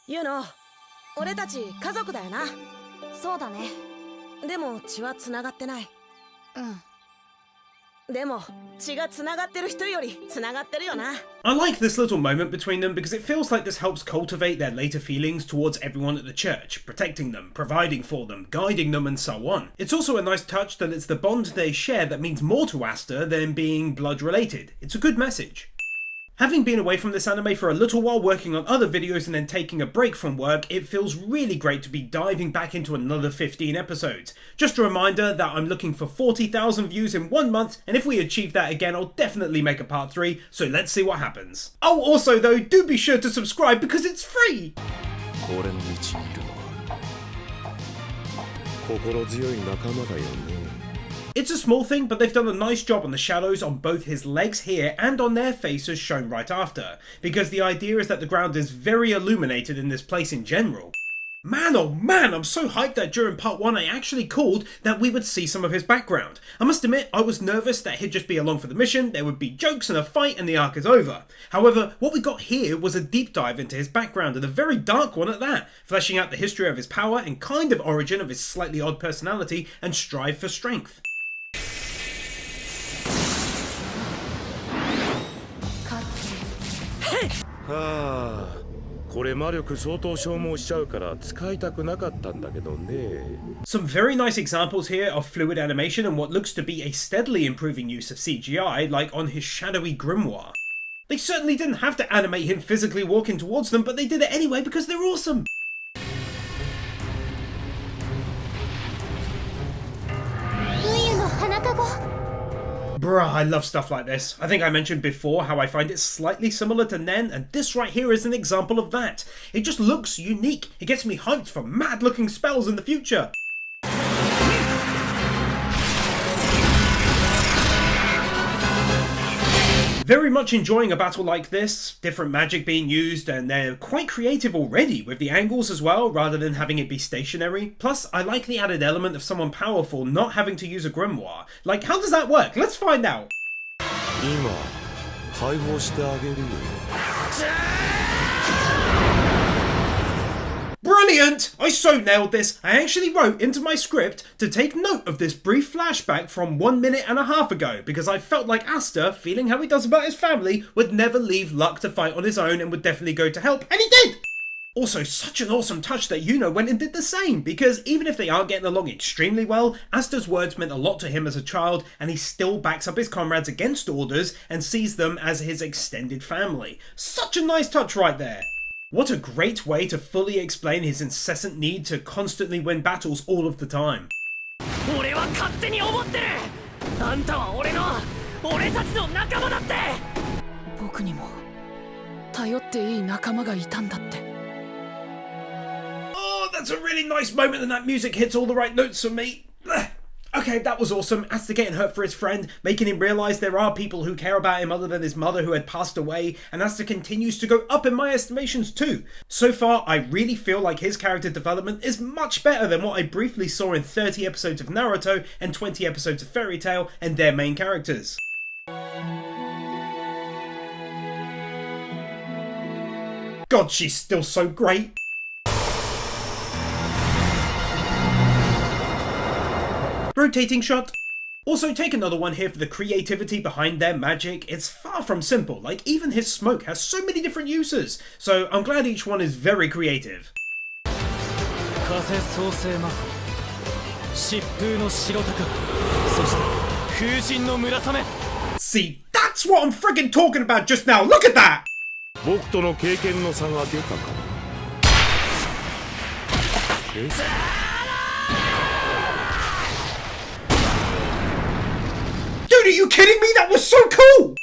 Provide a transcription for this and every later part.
Yuno、俺たち家族だよな。そうだね。でも血は繋がってない。うん。でも血が繋がってる人より繋がってるよな。I like this little moment between them because it feels like this helps cultivate their later feelings towards everyone at the church, protecting them, providing for them, guiding them, and so on. It's also a nice touch that it's the bond they share that means more to Asta than being blood related. It's a good message. Having been away from this anime for a little while working on other videos and then taking a break from work, it feels really great to be diving back into another 15 episodes. Just a reminder that I'm looking for 40,000 views in 1 month, and if we achieve that again, I'll definitely make a part 3, so let's see what happens. Oh, also though, do be sure to subscribe because it's free! It's a small thing, but they've done a nice job on the shadows on both his legs here and on their faces shown right after, because the idea is that the ground is very illuminated in this place in general. Man, oh man, I'm so hyped that during part 1 I actually called that we would see some of his background. I must admit, I was nervous that he'd just be along for the mission, there would be jokes and a fight and the arc is over. However, what we got here was a deep dive into his background, and a very dark one at that, fleshing out the history of his power and kind of origin of his slightly odd personality and strive for strength. Some very nice examples here of fluid animation and what looks to be a steadily improving use of CGI, like on his shadowy grimoire. They certainly didn't have to animate him physically walking towards them, but they did it anyway because they're awesome! Bruh, I love stuff like this. I think I mentioned before how I find it slightly similar to Nen, and this right here is an example of that. It just looks unique. It gets me hyped for mad looking spells in the future. Very much enjoying a battle like this, different magic being used, and they're quite creative already with the angles as well, rather than having it be stationary. Plus, I like the added element of someone powerful not having to use a grimoire. Like, how does that work? Let's find out! Brilliant! I so nailed this. I actually wrote into my script to take note of this brief flashback from 1.5 minutes ago, because I felt like Asta, feeling how he does about his family, would never leave Luck to fight on his own and would definitely go to help, and he did! Also, such an awesome touch that Yuno went and did the same, because even if they aren't getting along extremely well, Asta's words meant a lot to him as a child, and he still backs up his comrades against orders and sees them as his extended family. Such a nice touch right there! What a great way to fully explain his incessant need to constantly win battles all of the time. Oh, that's a really nice moment and that music hits all the right notes for me. Okay, that was awesome. Asta getting hurt for his friend, making him realise there are people who care about him other than his mother who had passed away, and Asta continues to go up in my estimations too. So far, I really feel like his character development is much better than what I briefly saw in 30 episodes of Naruto and 20 episodes of Fairy Tail and their main characters. God, she's still so great. Rotating shot. Also, take another one here for the creativity behind their magic. It's far from simple, like even his smoke has so many different uses, so I'm glad each one is very creative. See, that's what I'm friggin' talking about just now, look at that! Dude, are you kidding me? That was so cool!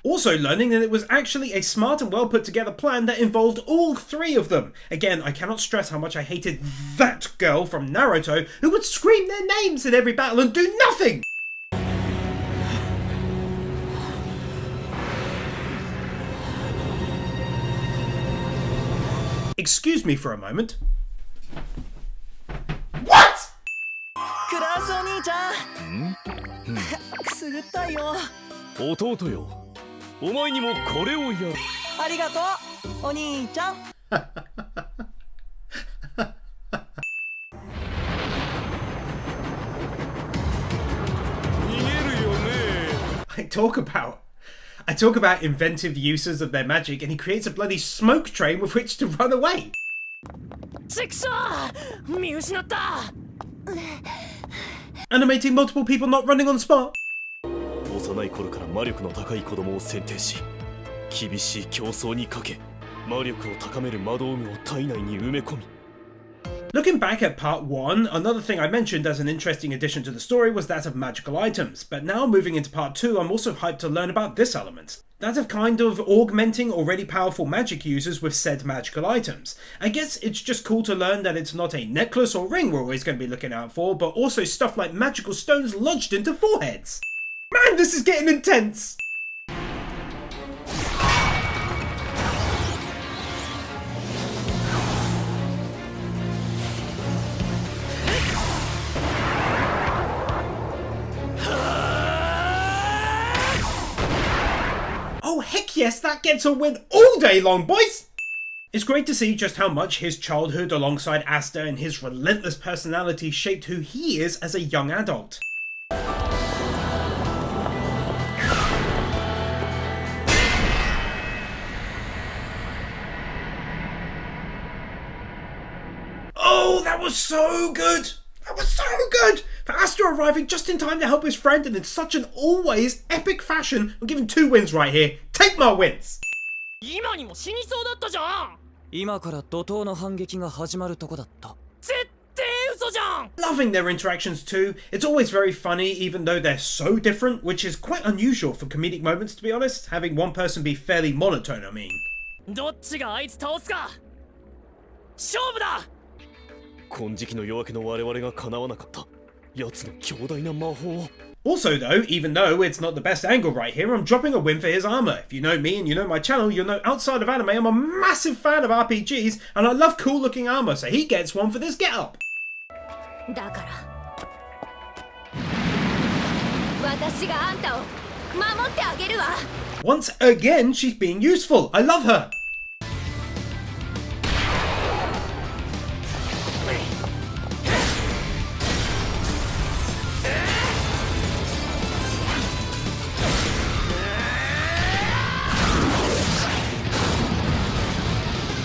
Also learning that it was actually a smart and well put together plan that involved all 3 of them. Again, I cannot stress how much I hated that girl from Naruto who would scream their names in every battle and do nothing! Excuse me for a moment. What?! クラッシュお兄ちゃんくすぐったいよ弟よ、お前にもこれをやる。ありがとうお兄ちゃん逃げるよね。I talk about inventive uses of their magic, and he creates a bloody smoke train with which to run away. チクショー見失った Animating multiple people not running on the spot. 幼い頃から魔力の高い子供を選定し、厳しい競争にかけ、魔力を高める魔道具を体内に埋め込み。Looking back at part 1, another thing I mentioned as an interesting addition to the story was that of magical items, but now moving into part 2, I'm also hyped to learn about this element. That of kind of augmenting already powerful magic users with said magical items. I guess it's just cool to learn that it's not a necklace or ring we're always going to be looking out for, but also stuff like magical stones lodged into foreheads. Man, this is getting intense! Oh heck yes, that gets a win all day long, boys! It's great to see just how much his childhood alongside Asta and his relentless personality shaped who he is as a young adult. Oh, that was so good! That was so good! For Asta arriving just in time to help his friend and in such an always epic fashion, I'm giving 2 wins right here. Take my wins! 今にも死にそうだったじゃん今から怒涛の反撃が始まるとこだった。絶対嘘じゃん Loving their interactions too. It's always very funny even though they're so different, which is quite unusual for comedic moments to be honest, having one person be fairly monotone, I mean. どっちがあいつ倒すか勝負だ金色の夜明けの我々が叶わなかった奴の強大な魔法を。 Also though, even though it's not the best angle right here, I'm dropping a win for his armor. If you know me and you know my channel, you'll know outside of anime I'm a massive fan of RPGs and I love cool looking armor, so he gets one for this getup. だから私があんたを守ってあげるわ。 Once again, she's being useful. I love her.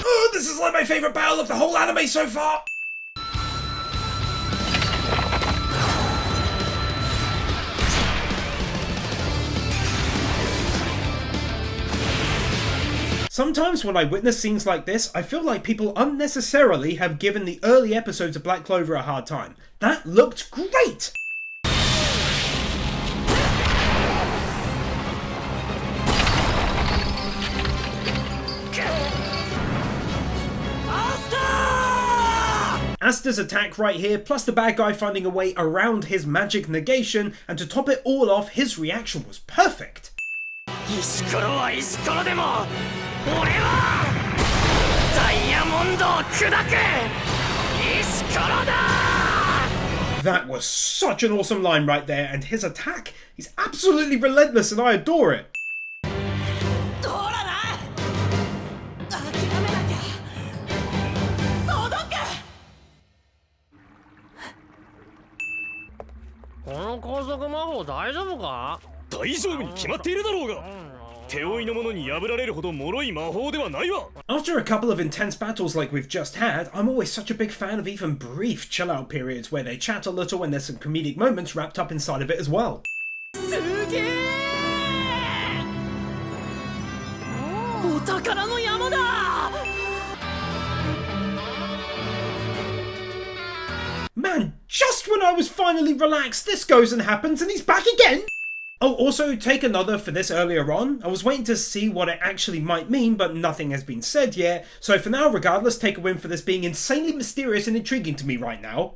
Oh, this is like my favorite battle of the whole anime so far. Sometimes when I witness scenes like this, I feel like people unnecessarily have given the early episodes of Black Clover a hard time. That looked great! Asta's attack right here, plus the bad guy finding a way around his magic negation, and to top it all off, his reaction was perfect. 石ころは石ころでも俺はダイヤモンドを砕く石ころだ That was such an awesome line right there, and his attack, he's absolutely relentless and I adore it. ほらな諦めなきゃ届けこの高速魔法大丈夫か大丈夫に決まっているだろうが。手負いの者に破られるほど脆い魔法ではないわ。 After a couple of intense battles like we've just had, I'm always such a big fan of even brief chill-out periods where they chat a little and there's some comedic moments wrapped up inside of it as well. すげえお宝の山だ Man, just when I was finally relaxed, this goes and happens and he's back again! Oh, also, take another for this earlier on. I was waiting to see what it actually might mean, but nothing has been said yet. So for now, regardless, take a win for this being insanely mysterious and intriguing to me right now.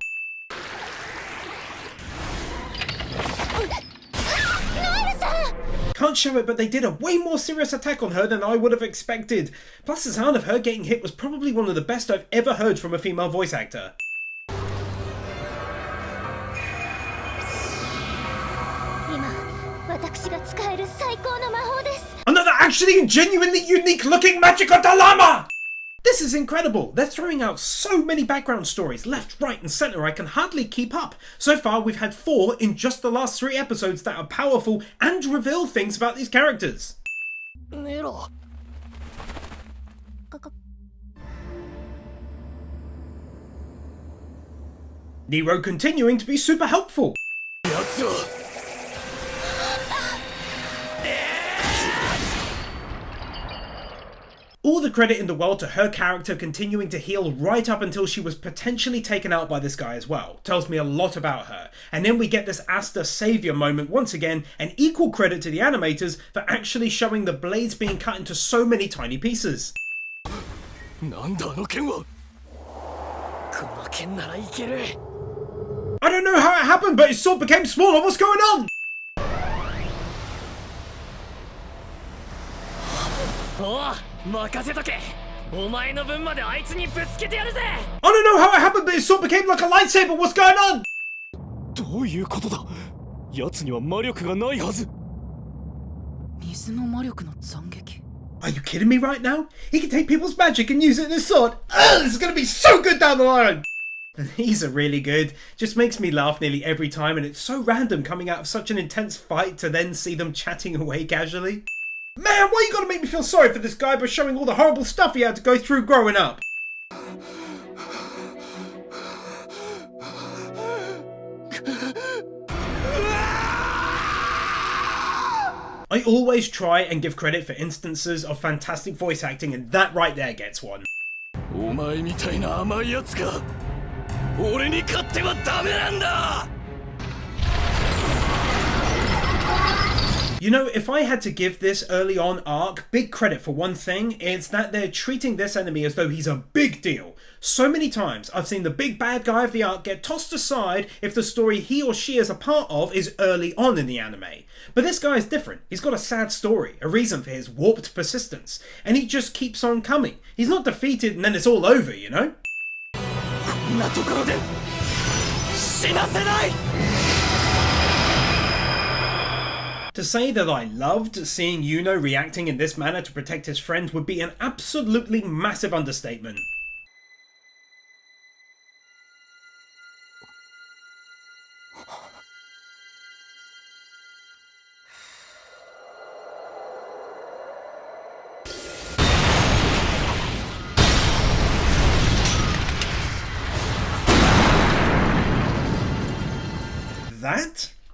Can't show it, but they did a way more serious attack on her than I would have expected. Plus, the sound of her getting hit was probably one of the best I've ever heard from a female voice actor. 私が使える最高の魔法です。 Another actually and genuinely unique looking magical dilemma! This is incredible. They're throwing out so many background stories, left, right and centre I can hardly keep up. So far we've had 4 in just the last 3 episodes that are powerful and reveal things about these characters. Nero. Nero continuing to be super helpful. All the credit in the world to her character continuing to heal right up until she was potentially taken out by this guy as well. Tells me a lot about her. And then we get this Asta saviour moment once again, and equal credit to the animators for actually showing the blades being cut into so many tiny pieces. I don't know how it happened, but his sword became smaller. What's going on? Oh, I don't know how it happened, but his sword became like a lightsaber. What's going on? どういうことだ。奴には魔力がないはず。水の魔力の斬撃。 Are you kidding me right now? He can take people's magic and use it in his sword. Ugh, this is going to be so good down the line. These are really good. Just makes me laugh nearly every time, and it's so random coming out of such an intense fight to then see them chatting away casually. Man, why you gotta make me feel sorry for this guy by showing all the horrible stuff he had to go through growing up? I always try and give credit for instances of fantastic voice acting, and that right there gets one. You know, if I had to give this early on arc big credit for one thing, it's that they're treating this enemy as though he's a big deal. So many times I've seen the big bad guy of the arc get tossed aside if the story he or she is a part of is early on in the anime. But this guy is different. He's got a sad story, a reason for his warped persistence, and he just keeps on coming. He's not defeated and then it's all over, you know? To say that I loved seeing Yuno reacting in this manner to protect his friend would be an absolutely massive understatement.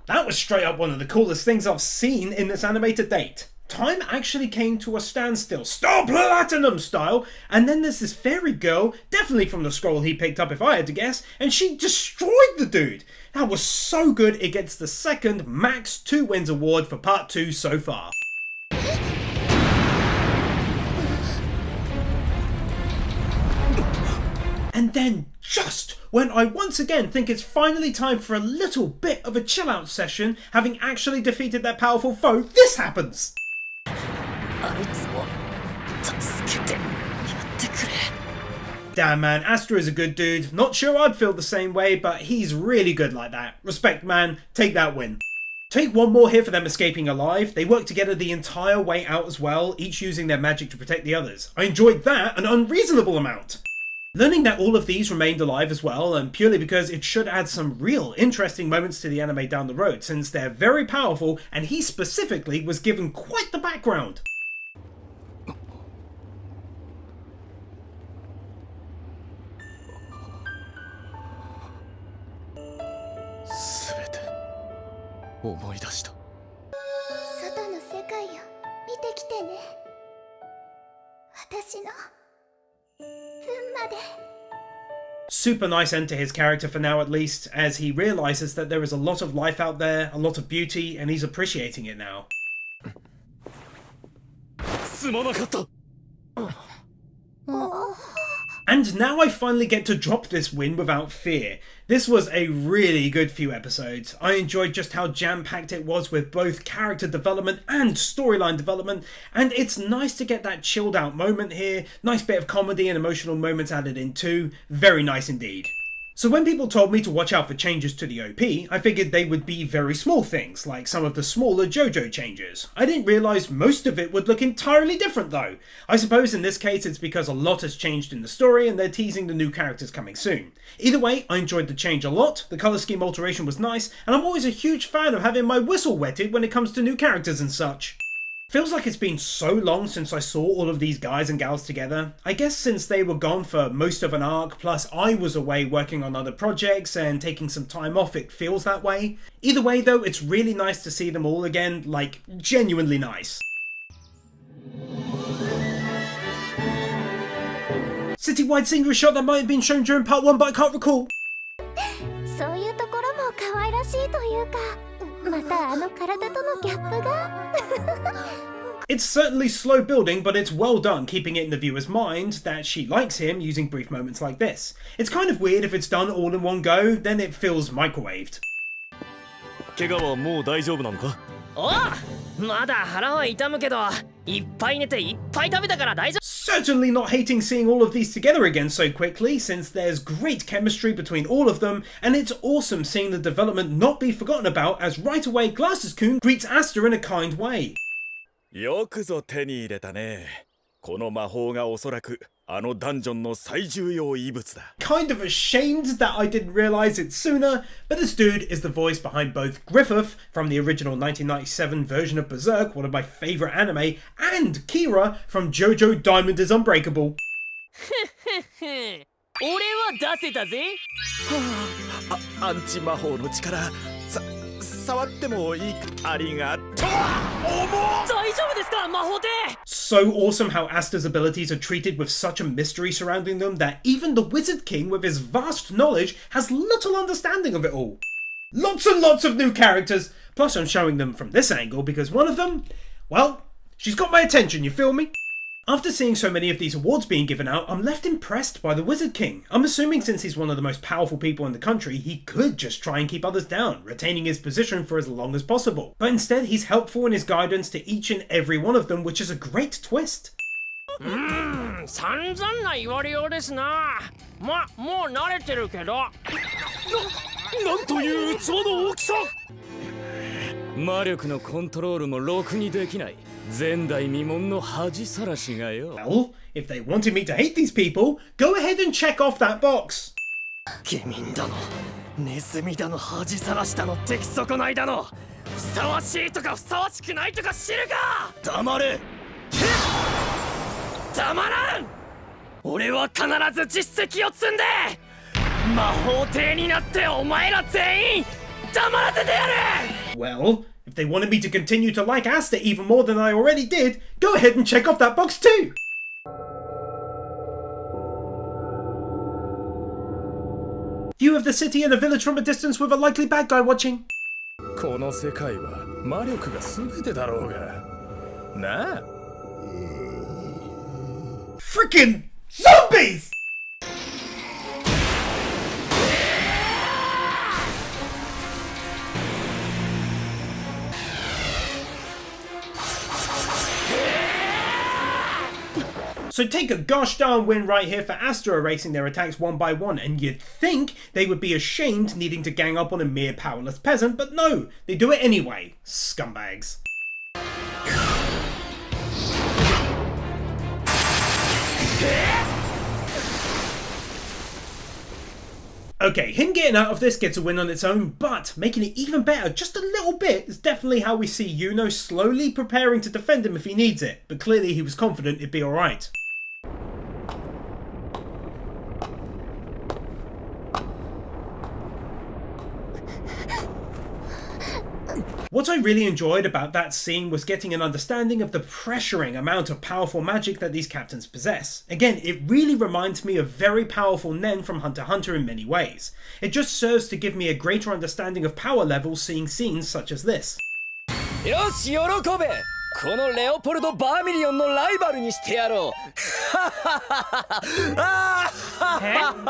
That was straight up one of the coolest things I've seen in this anime to date. Time actually came to a standstill, Star Platinum style, and then there's this fairy girl, definitely from the scroll he picked up if I had to guess, and she destroyed the dude. That was so good it gets the second Max 2 Wins award for part 2 so far. And then, just when I once again think it's finally time for a little bit of a chill out session, having actually defeated that powerful foe, this happens! Damn man, Asta is a good dude. Not sure I'd feel the same way, but he's really good like that. Respect man, take that win. Take one more here for them escaping alive. They work together the entire way out as well, each using their magic to protect the others. I enjoyed that an unreasonable amount. Learning that all of these remained alive as well, and purely because it should add some real interesting moments to the anime down the road, since they're very powerful and he specifically was given quite the background. Super nice end to his character for now at least, as he realises that there is a lot of life out there, a lot of beauty, and he's appreciating it now. And now I finally get to drop this win without fear. This was a really good few episodes. I enjoyed just how jam-packed it was with both character development and storyline development, and it's nice to get that chilled out moment here, nice bit of comedy and emotional moments added in too, very nice indeed. So when people told me to watch out for changes to the OP, I figured they would be very small things, like some of the smaller JoJo changes. I didn't realise most of it would look entirely different though. I suppose in this case it's because a lot has changed in the story and they're teasing the new characters coming soon. Either way, I enjoyed the change a lot, the colour scheme alteration was nice, and I'm always a huge fan of having my whistle wetted when it comes to new characters and such. Feels like it's been so long since I saw all of these guys and gals together. I guess since they were gone for most of an arc, plus I was away working on other projects and taking some time off, it feels that way. Either way though, it's really nice to see them all again, like, genuinely nice. Citywide scenery shot that might have been shown during part 1 but I can't recall. そういうところも可愛らしいというか、またあの体とのギャップが。It's certainly slow building, but it's well done keeping it in the viewer's mind that she likes him using brief moments like this. It's kind of weird if it's done all in one go, then it feels microwaved. 怪我はもう大丈夫なのか？おう、まだ腹は痛むけど、いっぱい寝ていっぱい食べたから大丈夫。 Certainly not hating seeing all of these together again so quickly, since there's great chemistry between all of them, and it's awesome seeing the development not be forgotten about as right away Glasses-kun greets Asta in a kind way. よくぞ手に入れたね。この魔法がおそらくあのダンジョンの最重要遺物だ。 Kind of ashamed that I didn't realise it sooner, but this dude is the voice behind both Griffith from the original 1997 version of Berserk, one of my favourite anime, and Kira from JoJo Diamond is Unbreakable. 俺は出せたぜ。アンチ魔法の力触ってもいい？ありがとう。大丈夫ですか、魔法で。 So awesome how Asta's abilities are treated with such a mystery surrounding them that even the Wizard King with his vast knowledge has little understanding of it all. Lots and lots of new characters, plus I'm showing them from this angle because one of them, well, she's got my attention, you feel me? After seeing so many of these awards being given out, I'm left impressed by the Wizard King. I'm assuming since he's one of the most powerful people in the country, he could just try and keep others down, retaining his position for as long as possible. But instead, he's helpful in his guidance to each and every one of them, which is a great twist. 散々な言われようですな。もう慣れてるけど。なんという器の大きさ！魔力のコントロールもろくにできない。前代未聞の恥さらしがよ。 Well, if they wanted me to hate these people, go ahead and check off that box. 下民だの、ネズミだの、恥さらしだの、出来損ないだの、ふさわしいとかふさわしくないとか知るか。黙れ。黙らん。俺は必ず実績を積んで魔法帝になってお前ら全員黙らせてやる。 Well, if they wanted me to continue to like Asta even more than I already did, go ahead and check off that box too! View of the city and a village from a distance with a likely bad guy watching. この世界は魔力が全てだろうが。なあ。Frickin' zombies! So take a gosh darn win right here for Asta erasing their attacks one by one, and you'd think they would be ashamed needing to gang up on a mere powerless peasant, but no, they do it anyway. Scumbags. Okay, him getting out of this gets a win on its own, but making it even better just a little bit is definitely how we see Yuno slowly preparing to defend him if he needs it, but clearly he was confident it'd be alright. What I really enjoyed about that scene was getting an understanding of the pressuring amount of powerful magic that these captains possess. Again, it really reminds me of very powerful Nen from Hunter x Hunter in many ways. It just serves to give me a greater understanding of power levels seeing scenes such as this. よし、喜べ。このレオポルド・バーミリオンのライバルにしてやろう。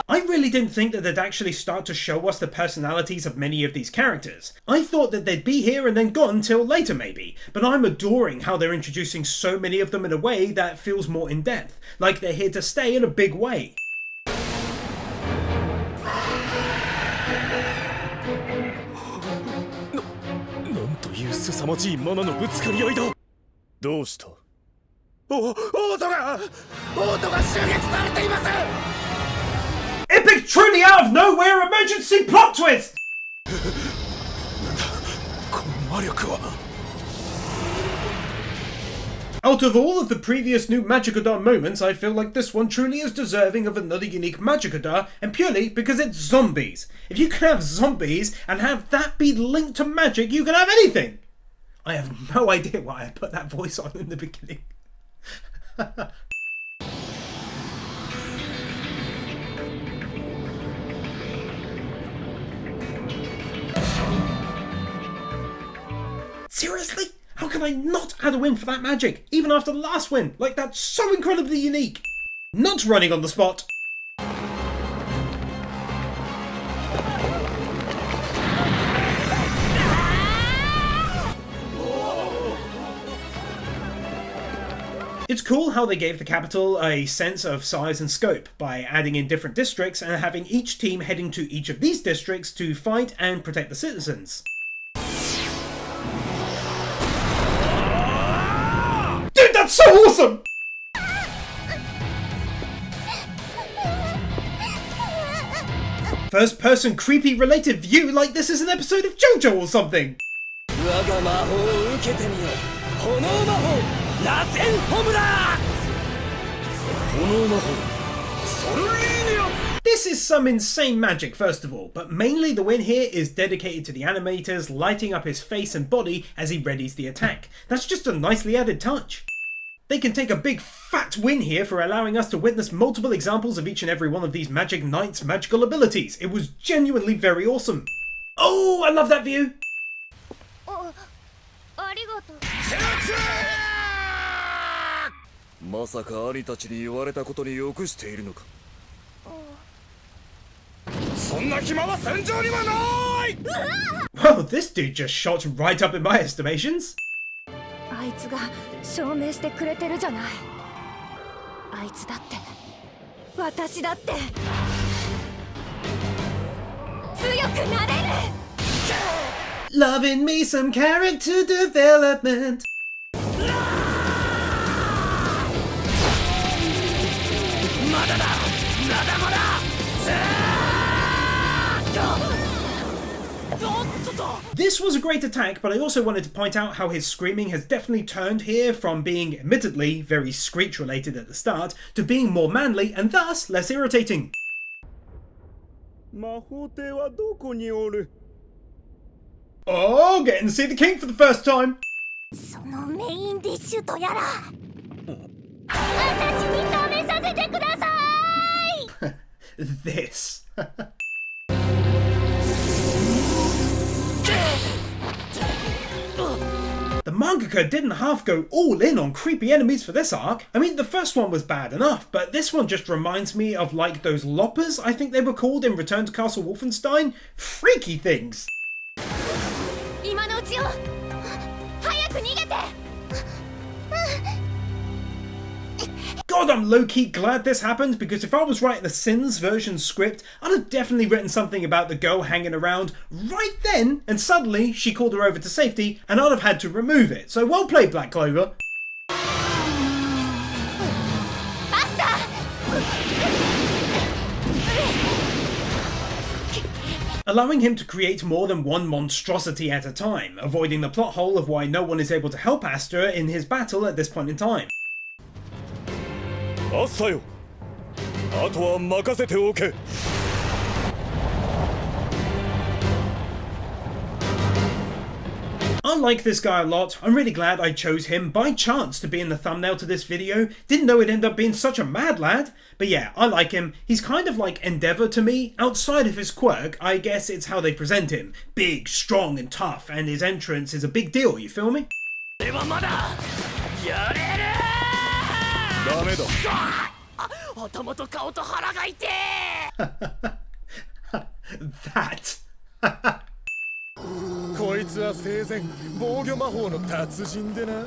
I really didn't think that they'd actually start to show us the personalities of many of these characters. I thought that they'd be here and then gone till later maybe, but I'm adoring how they're introducing so many of them in a way that feels more in-depth, like they're here to stay in a big way. 凄まじいマナのぶつかり合いだ。どうした？オートが襲撃されています。 Epic, truly out of nowhere emergency plot twist! この魔力は。 Out of all of the previous new Magicadar moments, I feel like this one truly is deserving of another unique Magicadar, and purely because it's zombies. If you can have zombies and have that be linked to magic, you can have anything! I have no idea why I put that voice on in the beginning. Seriously? How can I not add a win for that magic, even after the last win? Like, that's so incredibly unique. Not running on the spot. It's cool how they gave the capital a sense of size and scope by adding in different districts and having each team heading to each of these districts to fight and protect the citizens. Dude, that's so awesome! First person creepy related view like this is an episode of JoJo or something! This is some insane magic first of all, but mainly the win here is dedicated to the animators lighting up his face and body as he readies the attack. That's just a nicely added touch. They can take a big fat win here for allowing us to witness multiple examples of each and every one of these Magic Knight's magical abilities. It was genuinely very awesome. Oh, I love that view! Wow, this dude just shot right up in my estimations. あいつが証明してくれてるじゃない。あいつだって私だって強くなれる。 Loving me some character development. This was a great attack, but I also wanted to point out how his screaming has definitely turned here from being admittedly very Screech related at the start to being more manly and thus less irritating. Oh, getting to see the king for the first time! そのメインディッシュとやら私に食べさせてください This. The mangaka didn't half go all in on creepy enemies for this arc. I mean, the first one was bad enough, but this one just reminds me of like those loppers, I think they were called in Return to Castle Wolfenstein. Freaky things. 今のうちよ早く逃げて God, I'm low-key glad this happened, because if I was writing the Sins version script, I'd have definitely written something about the girl hanging around right then, and suddenly she called her over to safety, and I'd have had to remove it. So well played, Black Clover. Allowing him to create more than one monstrosity at a time, avoiding the plot hole of why no one is able to help Asta in his battle at this point in time. あっさよ。あとは任せておけ。I like this guy a lot. I'm really glad I chose him by chance to be in the thumbnail to this video. Didn't know he'd end up being such a mad lad. But yeah, I like him. He's kind of like Endeavor to me. Outside of his quirk, I guess it's how they present him. Big, strong and tough, and his entrance is a big deal, you feel me? That. こいつは生前防御魔法の達人でな。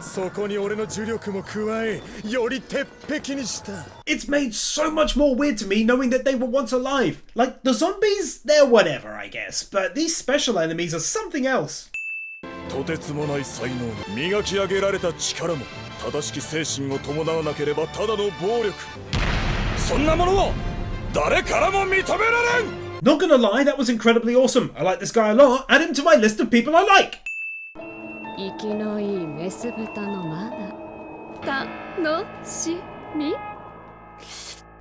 そこに俺の呪力も加え、より鉄壁にした。 It's made so much more weird to me knowing that they were once alive. Like, the zombies, they're whatever, I guess. But these special enemies are something else. とてつもない才能も磨き上げられた力も正しき精神を伴わなければただの暴力、そんなものは誰からも認められん。 Not gonna lie, that was incredibly awesome. I like this guy a lot. Add him to my list of people I like. 生きのいいメス豚のまだ楽しみ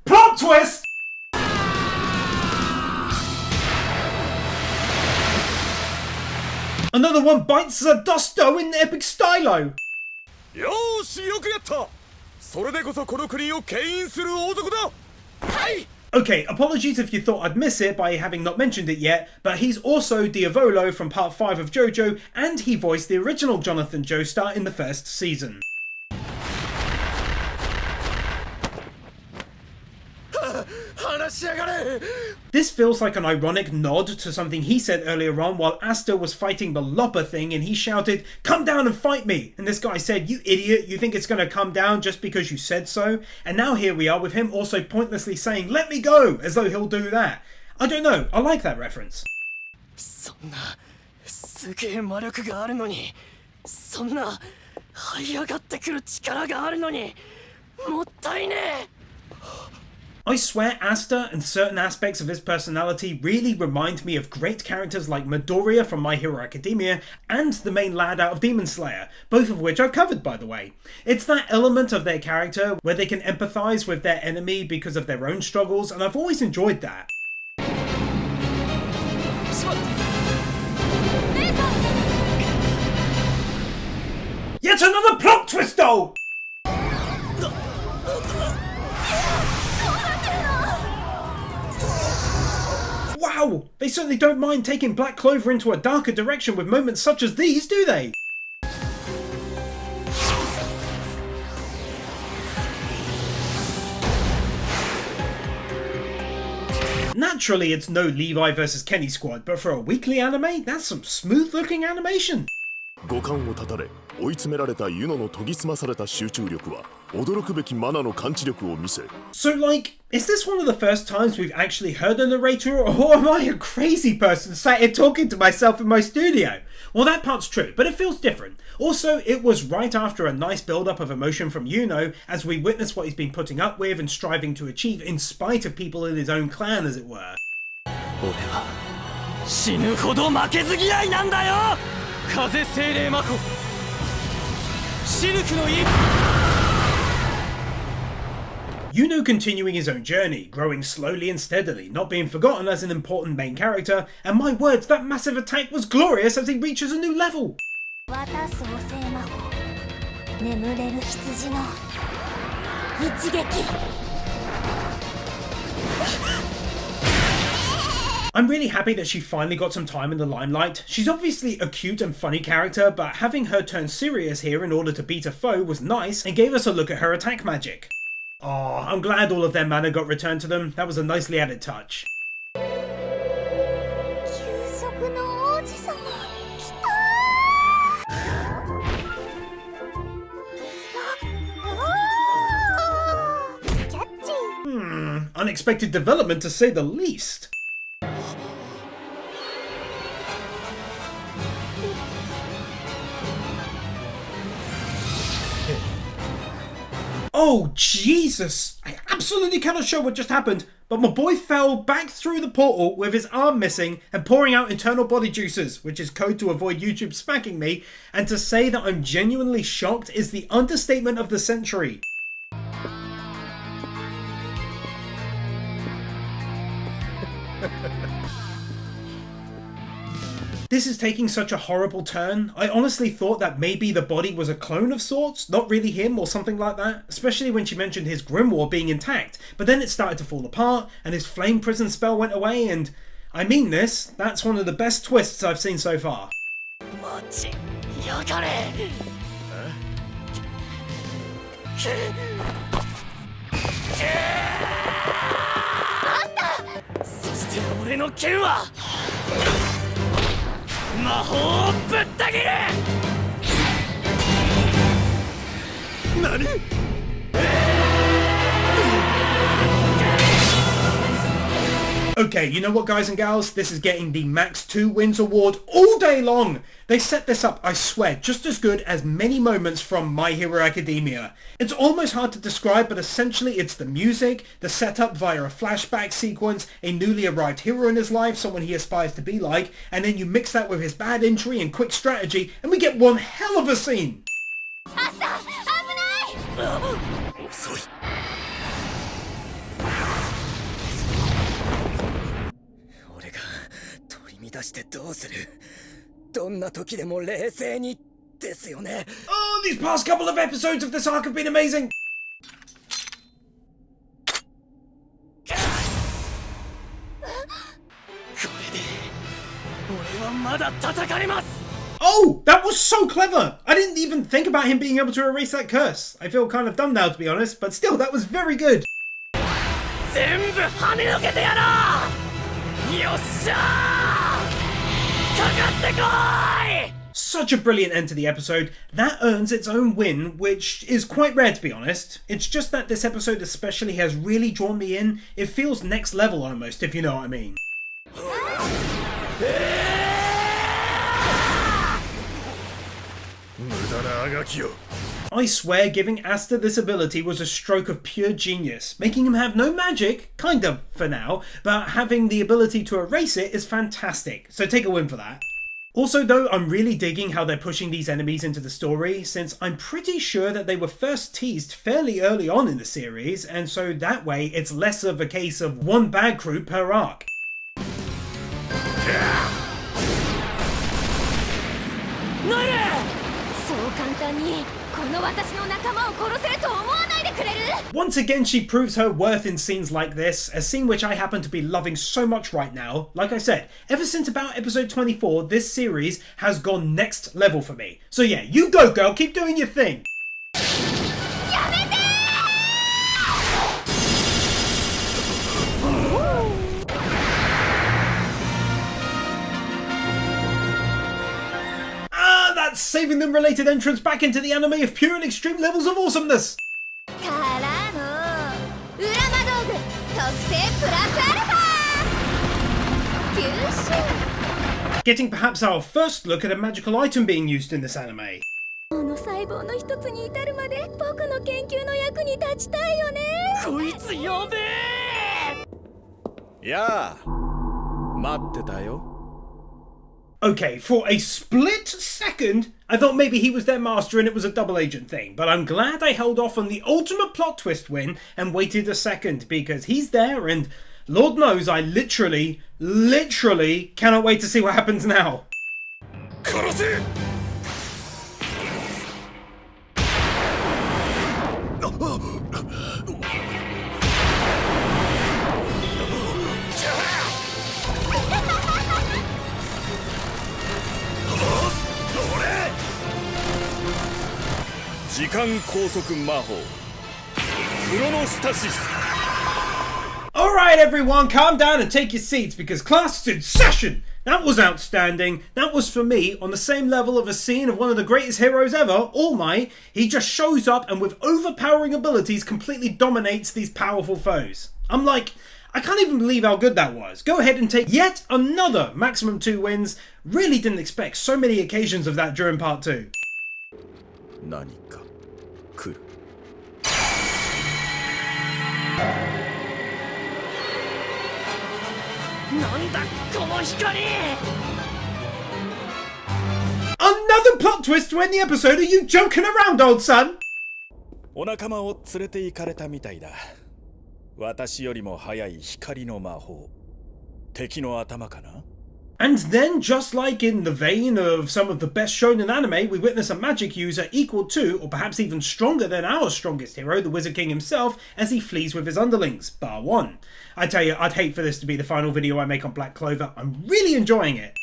Plot twist! Another one bites the dusto in epic stylo. よーし、よくやった。それでこそこの国を牽引する王族だ。はい。 Okay, apologies if you thought I'd miss it by having not mentioned it yet, but he's also Diavolo from part 5 of JoJo, and he voiced the original Jonathan Joestar in the first season. This feels like an ironic nod to something he said earlier on while Asta was fighting the Lopper thing and he shouted, "Come down and fight me!" And this guy said, "You idiot, you think it's gonna come down just because you said so?" And now here we are with him also pointlessly saying, "Let me go!" as though he'll do that. I don't know, I like that reference. そんなすげえ魔力があるのに、そんな這い上がってくる力があるのに、もったいねえ。 I swear Asta and certain aspects of his personality really remind me of great characters like Midoriya from My Hero Academia and the main lad out of Demon Slayer, both of which I've covered by the way. It's that element of their character where they can empathise with their enemy because of their own struggles, and I've always enjoyed that. Yet another plot twist though! Wow! They certainly don't mind taking Black Clover into a darker direction with moments such as these, do they? Naturally, it's no Levi versus Kenny squad, but for a weekly anime, that's some smooth-looking animation. 五感を断たれ追い詰められたユノの研ぎ澄まされた集中力は驚くべきマナの感知力を見せ So like, is this one of the first times we've actually heard a narrator, or am I a crazy person sat here talking to myself in my studio? Well, that part's true, but it feels different. Also, it was right after a nice build-up of emotion from Yuno, as we witness what he's been putting up with and striving to achieve in spite of people in his own clan, as it were. 俺は死ぬほど負けず嫌いなんだよ。風精霊魔法シルクの一 Yuno continuing his own journey, growing slowly and steadily, not being forgotten as an important main character, and my words, that massive attack was glorious as he reaches a new level! I'm really happy that she finally got some time in the limelight. She's obviously a cute and funny character, but having her turn serious here in order to beat a foe was nice and gave us a look at her attack magic. Aw, I'm glad all of their mana got returned to them. That was a nicely added touch. Unexpected development to say the least. Oh, Jesus! I absolutely cannot show what just happened, but my boy fell back through the portal with his arm missing and pouring out internal body juices, which is code to avoid YouTube smacking me, and to say that I'm genuinely shocked is the understatement of the century. This is taking such a horrible turn. I honestly thought that maybe the body was a clone of sorts, not really him or something like that, especially when she mentioned his grimoire being intact, but then it started to fall apart and his flame prison spell went away, and I mean this, that's one of the best twists I've seen so far. Okay, you know what guys and gals, this is getting the Max 2 Wins award all day long. They set this up, I swear, just as good as many moments from My Hero Academia. It's almost hard to describe, but essentially it's the music, the setup via a flashback sequence, a newly arrived hero in his life, someone he aspires to be like, and then you mix that with his bad injury and quick strategy, and we get one hell of a scene! Asta! 危ない！遅い。俺が取り乱してどうする？どんな時でも冷静にですよね。Oh, these past couple of episodes of this arc have been amazing! これで俺はまだ戦えます。 Oh, that was so clever! I didn't even think about him being able to erase that curse. I feel kind of dumb now, to be honest, but still, that was very good. 全部跳ねのけてやろう！よっしゃー！かかってこい！ Such a brilliant end to the episode. That earns its own win, which is quite rare, to be honest. It's just that this episode especially has really drawn me in. It feels next level almost, if you know what I mean. I swear giving Asta this ability was a stroke of pure genius. Making him have no magic, kind of for now, but having the ability to erase it is fantastic, so take a win for that. Also though, I'm really digging how they're pushing these enemies into the story, since I'm pretty sure that they were first teased fairly early on in the series, and so that way it's less of a case of one bad crew per arc. そう簡単にこの私の仲間を殺せると思わないでくれる？ Once again, she proves her worth in scenes like this, a scene which I happen to be loving so much right now. Like I said, ever since about episode 24, this series has gone next level for me. So yeah, you go girl, keep doing your thing. やめてThat saving them related entrance back into the anime of pure and extreme levels of awesomeness. からの裏魔道具特製プラスアルファ吸収 Getting perhaps our first look at a magical item being used in this anime. この細胞の一つに至るまで僕の研究の役に立ちたいよね。こいつやべえ！やあ、待ってたよ。 Okay, for a split second, I thought maybe he was their master and it was a double agent thing, but I'm glad I held off on the ultimate plot twist win and waited a second, because he's there and Lord knows I literally cannot wait to see what happens now. 殺せ！ 時間拘束魔法クロノスタシス Alright everyone, calm down and take your seats because class is in session! That was outstanding. That was for me on the same level of a scene of one of the greatest heroes ever, All Might. He just shows up and with overpowering abilities completely dominates these powerful foes. I'm like, I can't even believe how good that was. Go ahead and take yet another maximum 2 wins. Really didn't expect so many occasions of that during part 2. 何か来る なんだこの光！ Another plot twist to end the episode. Are you joking around, old son? お仲間を連れて行かれたみたいだ。私よりも速い光の魔法。敵の頭かな？ And then, just like in the vein of some of the best shonen anime, we witness a magic user equal to, or perhaps even stronger than our strongest hero, the Wizard King himself, as he flees with his underlings, bar one. I tell you, I'd hate for this to be the final video I make on Black Clover. I'm really enjoying it.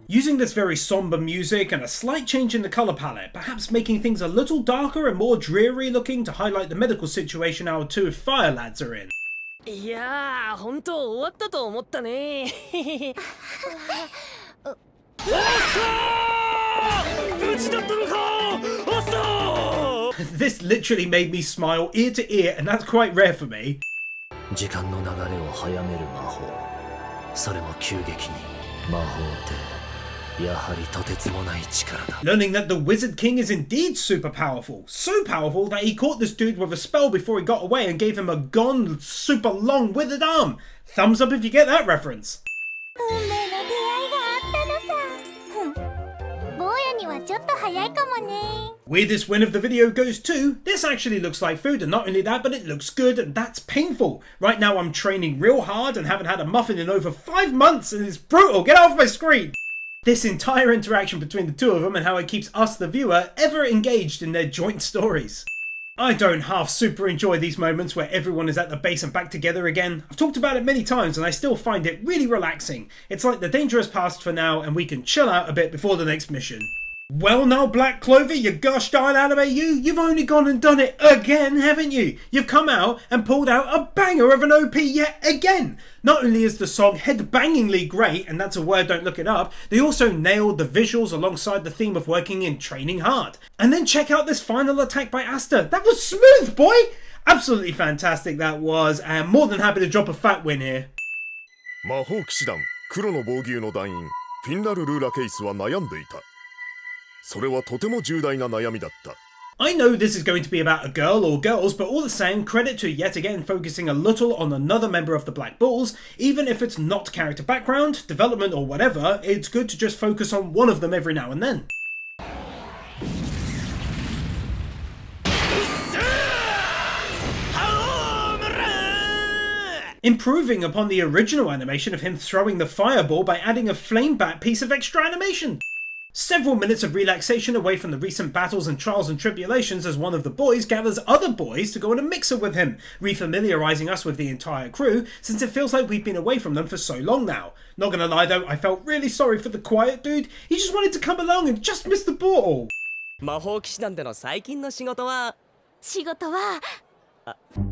Using this very somber music and a slight change in the colour palette, perhaps making things a little darker and more dreary looking to highlight the medical situation our two fire lads are in. いやー、本当終わったと思ったね。アスター！無事だったのか！アスター！ This literally made me smile ear to ear, and that's quite rare for me. 時間の流れを早める魔法、それも急激に。魔法ってやはりとてつもない力だ。 Learning that the Wizard King is indeed super powerful. So powerful that he caught this dude with a spell before he got away and gave him a gone super long withered arm. Thumbs up if you get that reference. 運命の出会いがあったのさ。坊やにはちょっと早いかもね。 Weirdest win of the video goes to, this actually looks like food, and not only that, but it looks good, and that's painful. Right now I'm training real hard and haven't had a muffin in over 5 months, and it's brutal. Get off my screen! This entire interaction between the two of them and how it keeps us, the viewer, ever engaged in their joint stories. I don't half super enjoy these moments where everyone is at the base and back together again. I've talked about it many times and I still find it really relaxing. It's like the danger has passed for now and we can chill out a bit before the next mission. Well now, Black Clover, you gosh darn anime you've only gone and done it again, haven't you? You've come out and pulled out a banger of an OP yet again. Not only is the song head-bangingly great, and that's a word, don't look it up, they also nailed the visuals alongside the theme of working and training hard. And then check out this final attack by Asta. That was smooth, boy! Absolutely fantastic that was, and more than happy to drop a fat win here. 魔法騎士団黒の防御の団員フィンナル・ルーラケイスは悩んでいた。それはとても重大な悩みだった。 I know this is going to be about a girl or girls, but all the same, credit to yet again focusing a little on another member of the Black Bulls. Even if it's not character background, development or whatever, it's good to just focus on one of them every now and then. Improving upon the original animation of him throwing the fireball by adding a flame bat piece of extra animation. Several minutes of relaxation away from the recent battles and trials and tribulations as one of the boys gathers other boys to go on a mixer with him, refamiliarising us with the entire crew since it feels like we've been away from them for so long now. Not gonna lie though, I felt really sorry for the quiet dude. He just wanted to come along and just missed the ball. 魔法騎士団での最近の仕事は。仕事は。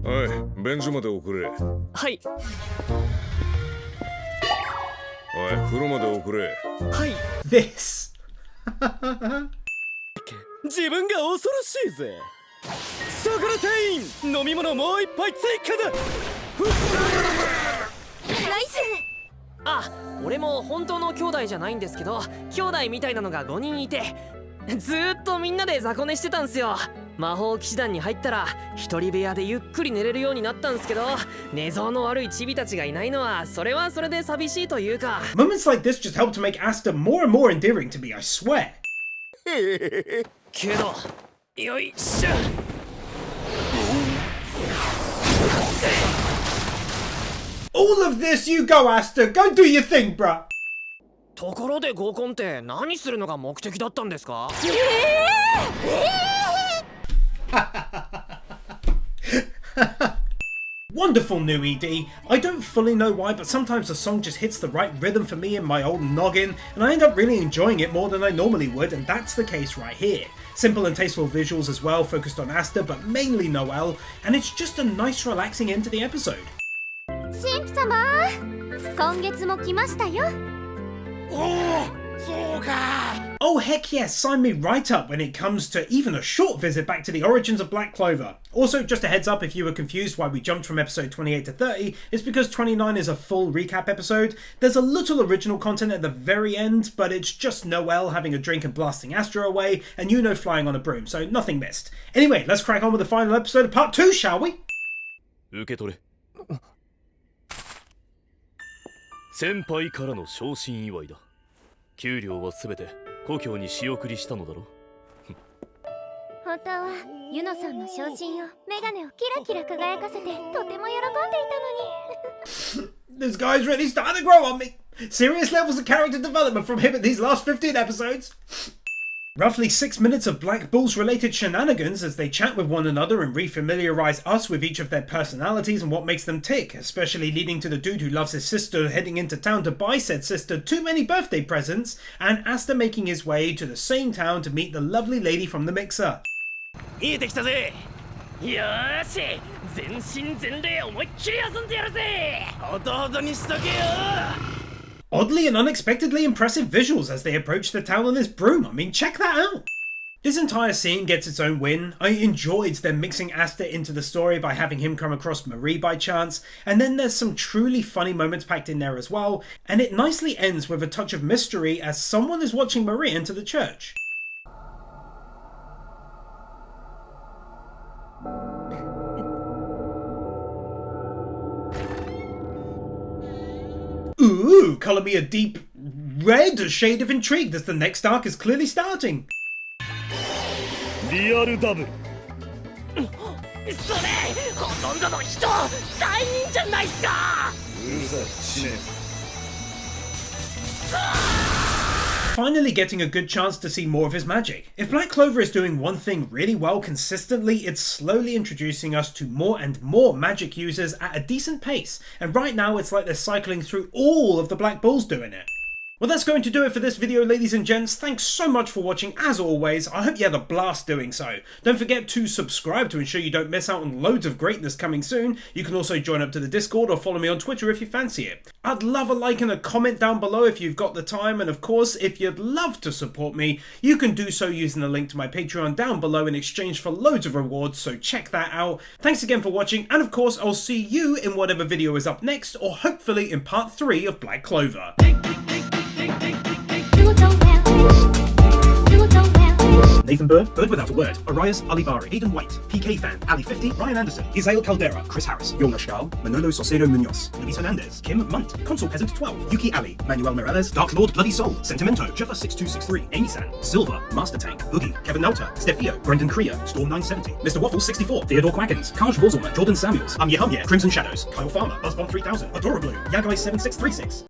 おい、便所まで送れ。はい。おい、風呂まで送れ。はい。 This. 自分が恐ろしいぜ。そこら店員、飲み物もう一杯追加だ。ナイス。あ、俺も本当の兄弟じゃないんですけど、兄弟みたいなのが5人いて、ずーっとみんなで雑魚寝してたんすよ。魔法騎士団に入ったら一人部屋でゆっくり寝れるようになったんすけど、寝相の悪いチビたちがいないのはそれはそれで寂しいというか。 Moments like this just help to make Asta more and more endearing to me, I swear. けど、よいしょ。All of this, you go, Asta. Go do your thing, bruh. ところで合コンって何するのが目的だったんですか？ Wonderful new ED. I don't fully know why, but sometimes the song just hits the right rhythm for me in my old noggin, and I end up really enjoying it more than I normally would, and that's the case right here. Simple and tasteful visuals as well, focused on Asta, but mainly Noelle, and it's just a nice relaxing end to the episode. 神父様、今月も来ましたよ。 Oh heck yes, sign me right up when it comes to even a short visit back to the origins of Black Clover. Also, just a heads up if you were confused why we jumped from episode 28 to 30, it's because 29 is a full recap episode. There's a little original content at the very end, but it's just Noelle having a drink and blasting Astra away, and Yuno flying on a broom, so nothing missed. Anyway, let's crack on with the final episode of part 2, shall we? 受け取れ。先輩からの昇進祝いだ。給料はすべて故郷に仕送りしたのだろ。本当はユノさんの昇進をメガネをキラキラ輝かせてとても喜んでいたのに。 This guy's really starting to grow on me. Serious levels of character development from him in these last 15 episodes. Roughly 6 minutes of Black Bulls related shenanigans as they chat with one another and refamiliarize us with each of their personalities and what makes them tick, especially leading to the dude who loves his sister heading into town to buy said sister too many birthday presents, and Asta making his way to the same town to meet the lovely lady from the mixer. 見えてきたぜ。よーし、全身全霊思いっきり遊んでやるぜ。ほどほどにしとけよ。 Oddly and unexpectedly impressive visuals as they approach the town on this broom. I mean, check that out. This entire scene gets its own win. I enjoyed them mixing Asta into the story by having him come across Marie by chance, and then there's some truly funny moments packed in there as well, and it nicely ends with a touch of mystery as someone is watching Marie enter the church. Ooh, colour me a deep red, a shade of intrigue as the next arc is clearly starting. リアルダブルそれほとんどの人罪人じゃないっすか。うざ死ね Finally getting a good chance to see more of his magic. If Black Clover is doing one thing really well consistently, it's slowly introducing us to more and more magic users at a decent pace, and right now it's like they're cycling through all of the Black Bulls doing it. Well, that's going to do it for this video, ladies and gents. Thanks so much for watching, as always. I hope you had a blast doing so. Don't forget to subscribe to ensure you don't miss out on loads of greatness coming soon. You can also join up to the Discord or follow me on Twitter if you fancy it. I'd love a like and a comment down below if you've got the time, and of course, if you'd love to support me, you can do so using the link to my Patreon down below in exchange for loads of rewards, so check that out. Thanks again for watching, and of course, I'll see you in whatever video is up next, or hopefully in part 3 of Black Clover. Nathan Bird, Bird Without a Word, Arias Alibari, Aidan White, PK Fan, Ali 50, Ryan Anderson, Isael Caldera, Chris Harris, Yona Shkal, Manolo Saucedo Munoz, Luis Hernandez, Kim Munt, Consul Peasant 12, Yuki Ali, Manuel Morales, Dark Lord Bloody Soul, Sentimento, Juffa 6263, Amy San, Silva, Master Tank, Boogie, Kevin Nauta, Stefio, Brendan Kriya, Storm 970, Mr. Waffles 64, Theodore Quackens, Kaj Vorzelman, Jordan Samuels, Amye Crimson Shadows, Kyle Farmer, Buzzbomb 3000, Adora Blue, Yagai 7636.